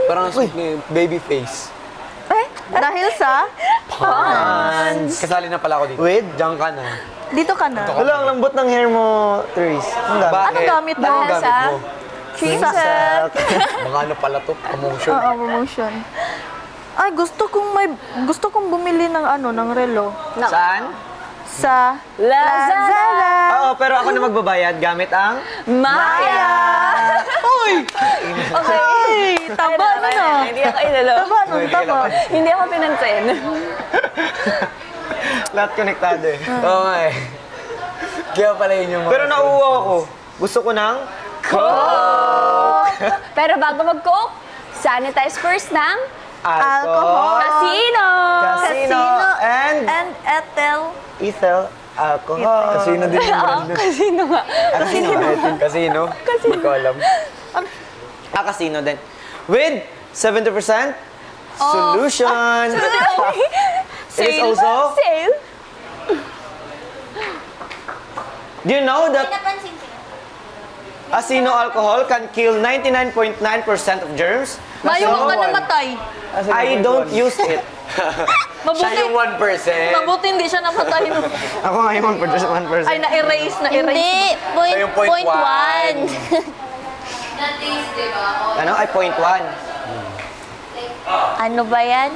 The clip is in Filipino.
Parang baby face. Dahil sa Pons! Kasali na pala ako dito. With? Diyan ka na. dito ka na. Wala, ang lambot ng hair mo, Therese. Ang dami. Bakit? Anong gamit mo? Anong gamit mo? Set. Mga ano pala to? Promotion. Oo, promotion. Ay, gusto kong bumili ng ng relo. Saan? Sa Lazada! Oo, pero ako na magbabayad gamit ang... Maya! Uy! Okay. Taba na na. Hindi ako inalo. Taba nun, taba. Hindi ako pinansin. Lahat konektado eh. Oo nga eh. Kaya pala yun yung mga... Pero nauuwaw ako. Gusto ko ng... Pero bago mag-coke, sanitize first ng Alcohol. casino! Casino. And ethyl alcohol. Casino din yung brand nun. Casino nga. Casino. Casino? Hindi ko alam. Casino din. With 70% solution. It is also... Sale? Do you know that Casino alcohol can kill 99.9% of germs? Mayo ka namatay. I don't use it. Siya yung 1%. Mabuti hindi siya namatay. Ako nga yung 1%. Ay, na-erase. Hindi, Siya yung point one. Ano? Ay, 0.1. Ano ba yan?